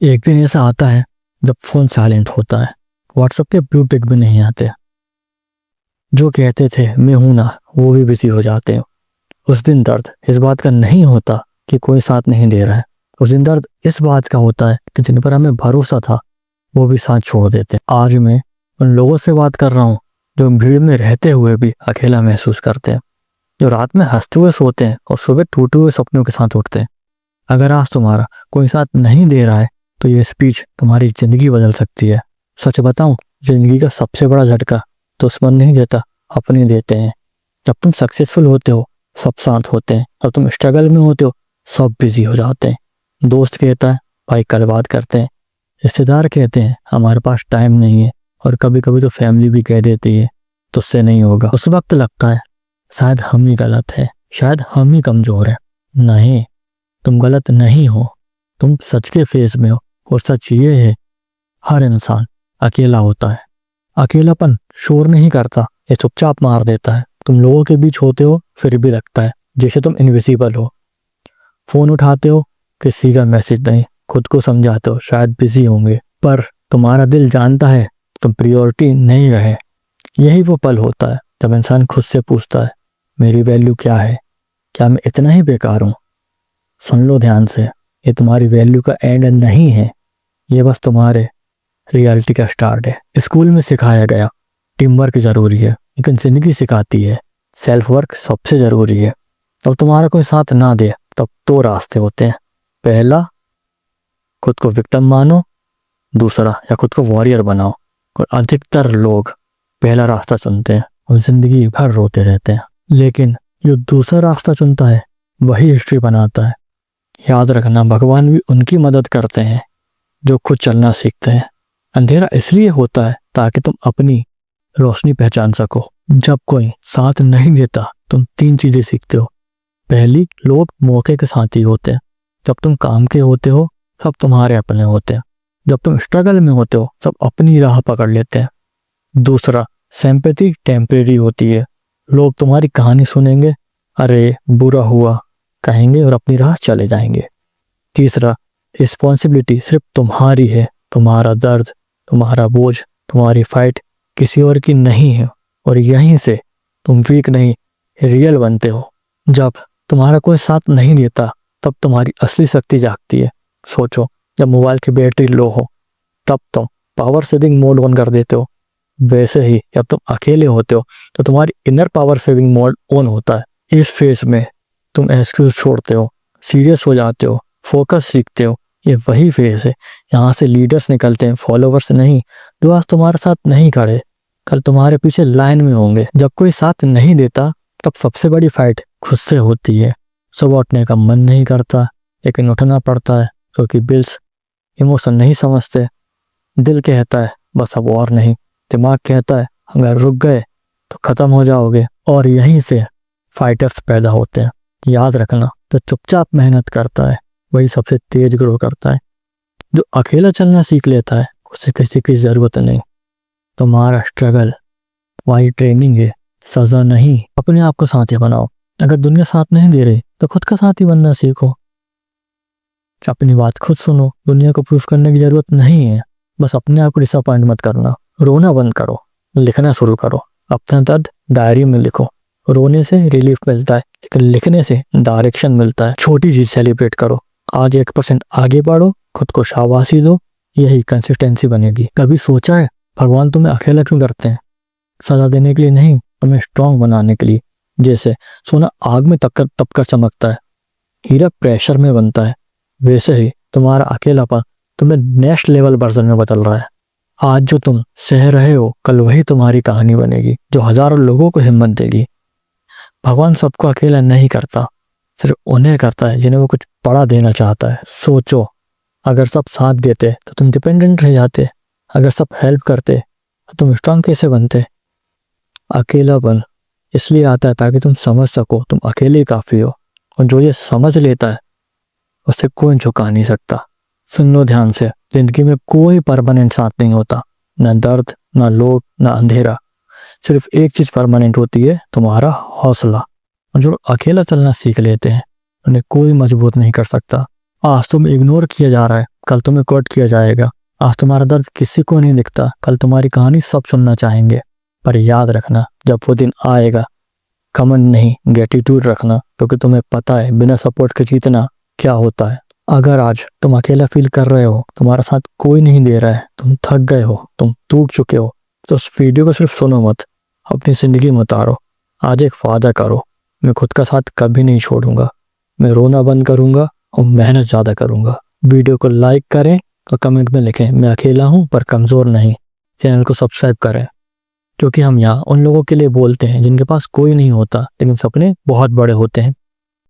एक दिन ऐसा आता है जब फोन साइलेंट होता है, व्हाट्सएप के ब्लू टिक भी नहीं आते। जो कहते थे मैं हूं ना, वो भी बिजी हो जाते हैं। उस दिन दर्द इस बात का नहीं होता कि कोई साथ नहीं दे रहा है। उस दिन दर्द इस बात का होता है कि जिन पर हमें भरोसा था वो भी साथ छोड़ देते हैं। आज मैं उन लोगों से बात कर रहा हूँ जो भीड़ में रहते हुए भी अकेला महसूस करते हैं, जो रात में हंसते हुए सोते हैं और सुबह टूटे हुए सपनों के साथ उठते हैं। अगर आज तुम्हारा कोई साथ नहीं दे रहा है तो ये स्पीच तुम्हारी जिंदगी बदल सकती है। सच बताऊं, जिंदगी का सबसे बड़ा झटका दुश्मन नहीं देता, अपने देते हैं। जब तुम सक्सेसफुल होते हो सब साथ होते हैं, जब तुम स्ट्रगल में होते हो सब बिजी हो जाते हैं। दोस्त कहता है भाई कल बात करते हैं, रिश्तेदार कहते हैं हमारे पास टाइम नहीं है, और कभी कभी तो फैमिली भी कह देती है तुझसे नहीं होगा। उस वक्त लगता है शायद हम ही गलत है, शायद हम ही कमजोर है। नहीं, तुम गलत नहीं हो, तुम सच के फेज में हो। और सच ये है, हर इंसान अकेला होता है। अकेलापन शोर नहीं करता, ये चुपचाप मार देता है। तुम लोगों के बीच होते हो फिर भी लगता है जैसे तुम इनविजिबल हो। फोन उठाते हो, किसी का मैसेज नहीं, खुद को समझाते हो शायद बिजी होंगे, पर तुम्हारा दिल जानता है तुम प्रायोरिटी नहीं रहे। यही वो पल होता है जब इंसान खुद से पूछता है मेरी वैल्यू क्या है, क्या मैं इतना ही बेकार हूँ। सुन लो ध्यान से, ये तुम्हारी वैल्यू का एंड नहीं है, ये बस तुम्हारे रियलिटी का स्टार्ट है। स्कूल में सिखाया गया टीम वर्क जरूरी है, लेकिन जिंदगी सिखाती है सेल्फ वर्क सबसे जरूरी है। अब तुम्हारा कोई साथ ना दे तब दो रास्ते होते हैं। पहला, खुद को विक्टिम मानो, दूसरा या खुद को वॉरियर बनाओ। और अधिकतर लोग पहला रास्ता चुनते हैं और जिंदगी भर रोते रहते हैं। लेकिन जो दूसरा रास्ता चुनता है वही हिस्ट्री बनाता है। याद रखना, भगवान भी उनकी मदद करते हैं जो खुद चलना सीखते हैं। अंधेरा इसलिए होता है ताकि तुम अपनी रोशनी पहचान सको। जब कोई साथ नहीं देता तुम तीन चीजें सीखते हो। पहली, लोग मौके के साथी होते हैं। जब तुम काम के होते हो सब तुम्हारे अपने होते हैं। जब तुम स्ट्रगल में होते हो सब अपनी राह पकड़ लेते हैं। दूसरा, सिंपैथी टेम्परेरी होती है। लोग तुम्हारी कहानी सुनेंगे, अरे बुरा हुआ कहेंगे और अपनी राह चले जाएंगे। तीसरा, रिस्पॉन्सिबिलिटी सिर्फ तुम्हारी है। तुम्हारा दर्द, तुम्हारा बोझ, तुम्हारी फाइट किसी और की नहीं है। और यहीं से तुम वीक नहीं, रियल बनते हो। जब तुम्हारा कोई साथ नहीं देता तब तुम्हारी असली शक्ति जागती है। सोचो, जब मोबाइल की बैटरी लो हो तब तुम पावर सेविंग मोड ऑन कर देते हो। वैसे ही जब तुम अकेले होते हो तो तुम्हारी inner power saving mode on होता है। इस फेज में तुम एक्सक्यूज छोड़ते हो, सीरियस हो जाते हो, फोकस सीखते हो। ये वही फेज है, यहाँ से लीडर्स निकलते हैं, फॉलोवर्स नहीं। जो आज तुम्हारे साथ नहीं खड़े कल तुम्हारे पीछे लाइन में होंगे। जब कोई साथ नहीं देता तब सबसे बड़ी फाइट खुद से होती है। सुबह उठने का मन नहीं करता लेकिन उठना पड़ता है क्योंकि बिल्स इमोशन नहीं समझते। दिल कहता है बस अब और नहीं, दिमाग कहता है अगर रुक गए तो खत्म हो जाओगे। और यहीं से फाइटर्स पैदा होते हैं। याद रखना, तो चुपचाप मेहनत करता है वही सबसे तेज ग्रो करता है। जो अकेला चलना सीख लेता है उसे किसी की जरूरत नहीं। तुम्हारा स्ट्रगल वही ट्रेनिंग है, सजा नहीं। अपने आप को साथी बनाओ। अगर दुनिया साथ नहीं दे रही तो खुद का साथी बनना सीखो। अपनी बात खुद सुनो, दुनिया को प्रूफ करने की जरूरत नहीं है। बस अपने आप को डिसअपॉइंट मत करना। रोना बंद करो, लिखना शुरू करो। अपना दर्द डायरी में लिखो। रोने से रिलीफ मिलता है लेकिन लिखने से डायरेक्शन मिलता है। छोटी चीज सेलिब्रेट करो, आज 1% आगे बढ़ो, खुद को शाबाशी दो, यही कंसिस्टेंसी बनेगी। कभी सोचा है भगवान तुम्हें अकेला क्यों करते हैं? सजा देने के लिए नहीं, तुम्हें स्ट्रांग बनाने के लिए। जैसे सोना आग में तपकर चमकता है, हीरा प्रेशर में बनता है, वैसे ही तुम्हारा अकेलापन तुम्हें नेक्स्ट लेवल वर्जन में बदल रहा है। आज जो तुम सह रहे हो कल वही तुम्हारी कहानी बनेगी जो हजारों लोगों को हिम्मत देगी। भगवान सबको अकेला नहीं करता, सिर्फ उन्हें करता है जिन्हें वो कुछ बड़ा देना चाहता है। सोचो, अगर सब साथ देते तो तुम डिपेंडेंट रह जाते, अगर सब हेल्प करते तो तुम स्ट्रांग कैसे बनते? अकेलापन इसलिए आता है ताकि तुम समझ सको तुम अकेले काफी हो, और जो ये समझ लेता है उसे कोई झुका नहीं सकता। सुन लो ध्यान से, जिंदगी में कोई परमानेंट साथ नहीं होता, ना दर्द, ना लोग, ना अंधेरा। सिर्फ एक चीज परमानेंट होती है, तुम्हारा हौसला। और जो अकेला चलना सीख लेते हैं उन्हें कोई मजबूत नहीं कर सकता। आज तुम इग्नोर किया जा रहा है, कल तुम्हें कोट किया जाएगा। आज तुम्हारा दर्द किसी को नहीं दिखता, कल तुम्हारी कहानी सब सुनना चाहेंगे। पर याद रखना, जब वो दिन आएगा, घमंड नहीं, ग्रेटिट्यूड रखना, क्योंकि तुम्हें पता है बिना सपोर्ट के जीतना क्या होता है। अगर आज तुम अकेला फील कर रहे हो, तुम्हारा साथ कोई नहीं दे रहा है, तुम थक गए हो, तुम टूट चुके हो, तो उस वीडियो को सिर्फ सुनो मत, अपनी जिंदगी में उतारो। आज एक वादा करो, मैं खुद का साथ कभी नहीं छोड़ूंगा। मैं रोना बंद करूंगा और मेहनत ज़्यादा करूंगा। वीडियो को लाइक करें और कमेंट में लिखें, मैं अकेला हूं पर कमज़ोर नहीं। चैनल को सब्सक्राइब करें, क्योंकि हम यहाँ उन लोगों के लिए बोलते हैं जिनके पास कोई नहीं होता लेकिन सपने बहुत बड़े होते हैं।